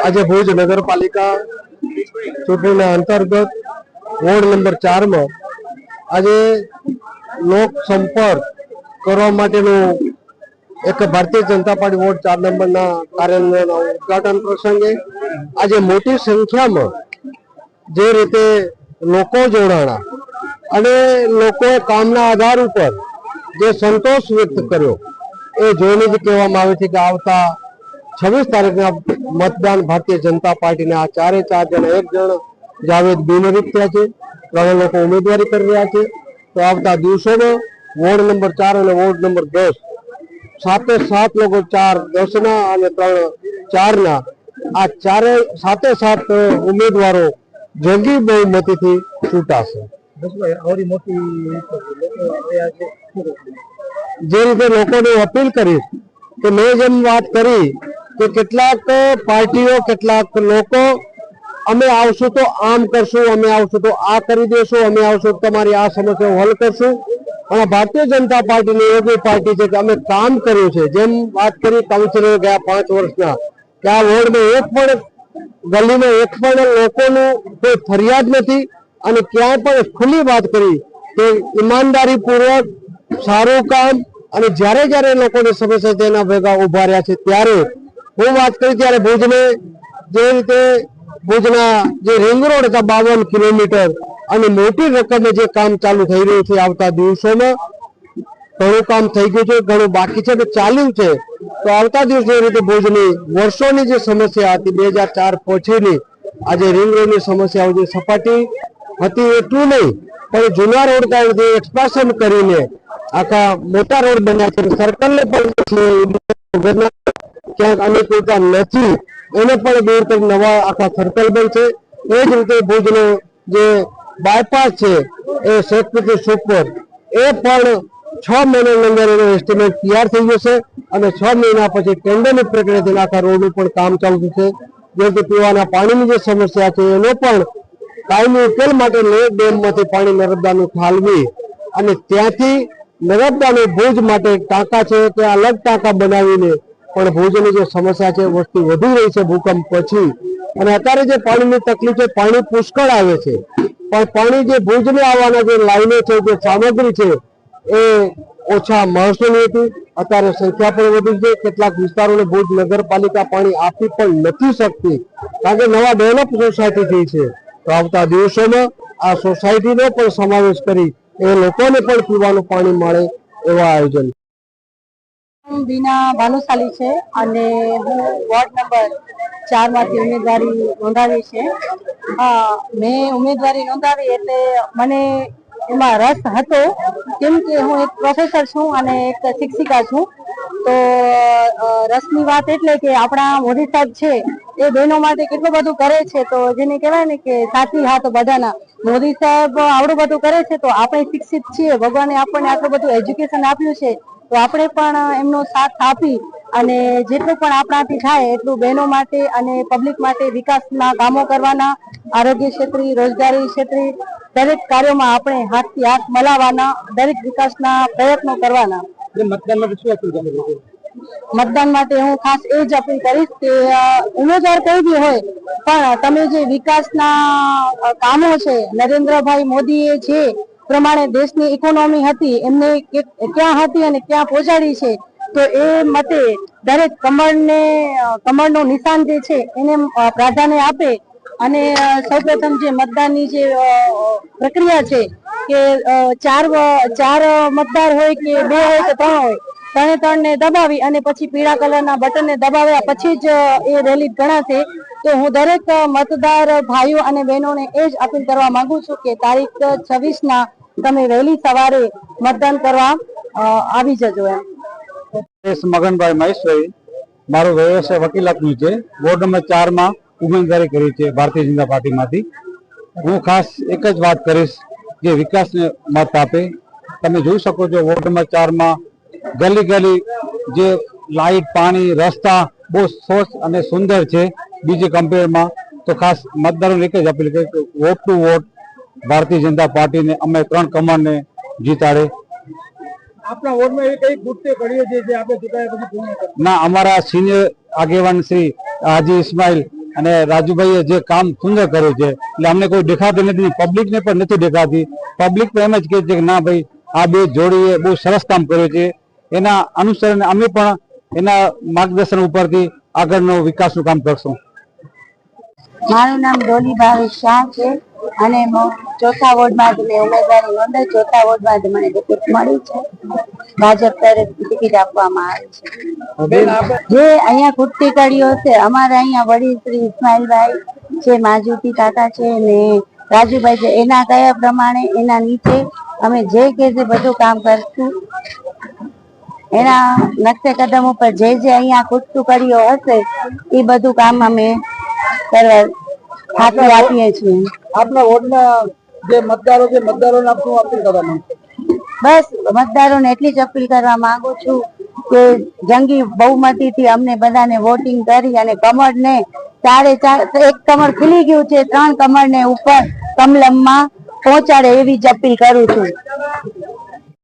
આજે ભુજ નગરપાલિકા ચૂંટણીના અંતર્ગત વોર્ડ નંબર 4 માં આજે લોક સંપર્ક કરવા માટેનું એક ભારતીય જનતા પાર્ટી વોર્ડ 4 નંબરના કાર્યાલયના ઉદ્ઘાટન પ્રસંગે આજે મોટી સંખ્યામાં જે રીતે લોકો જોડાણા અને લોકોએ કામના આધાર ઉપર જે સંતોષ વ્યક્ત કર્યો એ જોઈને જ કહેવામાં આવે છે કે આવતા 26 તારીખના મતદાન ભારતીય જનતા પાર્ટીના આ 4 જણા, એક જણ જાવેદ બિનહરીફ થયા છે, 3 લોકો ઉમેદવારી કરી રહ્યા છે. તો આવતા દિવસોમાં વોર્ડ નંબર 4 અને વોર્ડ નંબર 10 સાતે 7 લોકો 4-10 ના અને 3-4 ના આ સાતે 7 ઉમેદવારો જંગી બહુમતીથી ચૂંટાશે. જે રીતે લોકોને અપીલ કરીશ કે મેં જેમ વાત કરી કે કેટલાક પાર્ટીઓ, કેટલાક લોકો અમે આવશું તો આમ કરશું, અમે આવશું તો આ કરી દેશું, અમે આવશું તો તમારી આ સમસ્યાઓ હલ કરશું. અને ભારતીય જનતા પાર્ટીની એવી પાર્ટી છે કે અમે કામ કર્યું છે. જેમ વાત કરી કાઉન્સિલર ગયા 5 વર્ષના કે આ વોર્ડમાં એક પણ ગલીમાં એક પણ લોકોનું કોઈ ફરિયાદ નથી અને ક્યાંય પણ ખુલ્લી વાત કરી કે ઈમાનદારી પૂર્વક સારું કામ અને જ્યારે જ્યારે લોકોની સમસ્યા તેના ભેગા ઉભા રહ્યા છે. ત્યારે હું વાત કરી ત્યારે ભુજને જે રીતે ભુજના જે રિંગ રોડ હતા 52 કિલોમીટર અને મોટી રકમે જે કામ ચાલુ થઈ રહ્યું છે, આવતા દિવસોમાં ઘણું કામ થઈ ગયું છે, ઘણું બાકી છે, ચાલુ છે. તો આવતા દિવસે એ રીતે ભુજની વર્ષોની જે સમસ્યા હતી 2004 પછીની આજે રિંગ રોડની સમસ્યાઓ જે સપાટી હતી એટલું નહીં પણ જૂના રોડ થી એક્સપાન્શન કરીને આખા મોટા રોડ બન્યા છે. સર્કલને પણ ક્યાંક અનુકૂળતા નથી એને પણ દૂર કરી નવા આખા સર્કલ બનશે. એ જ રીતે ભુજનો જે બાયપાસ છે એ શેખપીટી સુપર એ પણ 6 મહિનાની અંદર એનો એસ્ટિમેટ તૈયાર થઈ જશે અને 6 મહિના પછી ટેન્ડરની પ્રક્રિયાથી આખા રોડનું પણ કામ ચાલુ થશે. જે કે પીવાના પાણીની જે સમસ્યા છે એનો પણ કાયમી ઉકેલ માટે લેક ડેમમાંથી પાણી નર્મદાનું ઠાલવી અને ત્યાંથી નર્મદાનું ભુજ માટે ટાંકા છે તે અલગ ટાંકા બનાવીને પણ ભુજની જે સમસ્યા છે વસ્તી વધી રહી છે ભૂકંપ પછી. અને અત્યારે જે પાણીની તકલીફ છે, પાણી પુષ્કળ આવે છે પણ પાણી જે ભુજને આવવાના જે લાઈનો છે, જે સામગ્રી છે એ ઓછા મહસૂલી હતી. અત્યારે સંખ્યા પણ વધી છે. કેટલાક વિસ્તારોને ભુજ નગરપાલિકા પાણી આપી પણ નથી શકતી કારણ કે નવા ડેવલપ સોસાયટી થઈ છે. તો આવતા દિવસોમાં આ સોસાયટીનો પણ સમાવેશ કરી એ લોકોને પણ પીવાનું પાણી મળે એવા આયોજન. બીના ભાનુશાલી છે અને હું વોર્ડ નંબર 4 માંથી ઉમેદવારી નોંધાવી છે. મેં ઉમેદવારી નોંધાવી એટલે મને એમાં રસ હતો કેમ કે હું એક પ્રોફેસર છું અને એક શિક્ષિકા છું. તો રસની વાત એટલે કે આપણા મોદી સાહેબ છે એ બહેનો માટે કેટલું બધું કરે છે. તો જેને કહેવાય ને કે સાથી હાથ બધાના. મોદી સાહેબ આવડું બધું કરે છે તો આપણે શિક્ષિત છીએ, ભગવાને આપણને આટલું બધું એજ્યુકેશન આપ્યું છે તો આપણે પણ એમનો સાથ આપી અને જેટલું પણ આપણાથી થાય એટલું બહેનો માટે અને પબ્લિક માટે વિકાસના કામો કરવાના, આરોગ્ય ક્ષેત્રે, રોજગારી ક્ષેત્રે દરેક કાર્યોમાં આપણે હાથથી હાથ મલાવવાના, દરેક વિકાસના પ્રયત્નો કરવાના. મતદાન માટે હું ખાસ એ જ અપીલ કરીશ કે ઉમેદવાર કોઈ બી હોય પણ તમે જે વિકાસના કામો છે, નરેન્દ્રભાઈ મોદીએ જે પ્રમાણે દેશની ઇકોનોમી હતી એમને ક્યાં હતી અને ક્યાં પહોંચાડી છે તો એ મતે દરેક કમળનું નિશાન જે છે એને પ્રાધાન્ય આપે અને સૌપ્રથમ જે મતદાનની જે પ્રક્રિયા છે કે 4 મતદાર હોય કે 2 હોય કે 3 હોય, 3 ને દબાવી અને પછી પીળા કલરના બટનને દબાવ્યા પછી જ એ રેલી ગણાશે. તો હું દરેક મતદાર ભાઈઓ અને બહેનોને એ જ અપીલ કરવા માંગુ છું કે તારીખ 26 તમે વહેલી સવારે મતદાન કરવા આવી જજો. મગનભાઈ મહેશ્વરી, મારું વ્યવસાય વકીલાતનું છે. વોર્ડ નંબર 4 માં ઉમેદવારી કરી છે ભારતીય જનતા પાર્ટીમાંથી. હું ખાસ એક જ વાત કરીશ કે વિકાસને મત આપે. તમે જોઈ શકો છો વોર્ડ નંબર 4 માં ગલી ગલી જે લાઇટ, પાણી, રસ્તા બહુ સ્વચ્છ અને સુંદર છે બીજી કમ્પેરમાં. તો ખાસ મતદારોને એક જ અપીલ કરી કે vote two vote Bharatiya Janata પાર્ટીને અમે 3 કમળને જીતાડે. આપણા વોર્ડમાં એ કઈ ગુસ્સે કરીએ છીએ જે આપણે ચૂંટાયા પછી પૂર્ણ ના, અમારા સિનિયર આગેવાન શ્રી હાજી ઇસ્માઇલ અને રાજુભાઈએ જે કામ સુંદર કર્યું છે એટલે અમને કોઈ દેખાતું નથી, પબ્લિક ને પણ નથી દેખાતી. પબ્લિક તો એમ જ કહે છે કે ના ભાઈ આ બે જોડીએ બહુ સરસ કામ કર્યું છે. એના અનુસરણ અમે પણ એના માર્ગદર્શન ઉપરથી આગળનો વિકાસનું કામ કરશું. મારું નામ ડોલી ભાવેશ શાહ છે અને ચોથા વોર્ડમાં મેં ઉમેદવારી નોંધાઈ. ચોથા વોર્ડમાં મને ટિકિટ મળી છે. ભાજપ તરફથી ટિકિટ આપવામાં આવી છે. જે અહીંયા કુર્તી કડીઓ છે અમારા અહીંયા વડીલ શ્રી ઇસ્માઇલભાઈ છે, માજુતી કાકા છે ને રાજુભાઈ છે, એના કયા પ્રમાણે એના નીચે અમે જે કે જે બધું કામ કરશું. એના નકશે કદમ ઉપર જે અહીંયા કુર્તી કડીઓ હશે એ બધું કામ અમે કરવા ખાતરી આપીએ છીએ. આપના વોર્ડના જે મતદારો છે મતદારોને આપનું અપીલ કરવા માંગુ છું. બસ મતદારોને એટલી જ અપીલ કરવા માંગુ છું કે જંગી બહુમતીથી અમને બધાને વોટિંગ કરી અને કમળને 4.5 એક કમળ ખીલી ગયું છે, 3 કમળને ઉપર કમલમમાં પહોંચાડે એવી જ અપીલ કરું છું.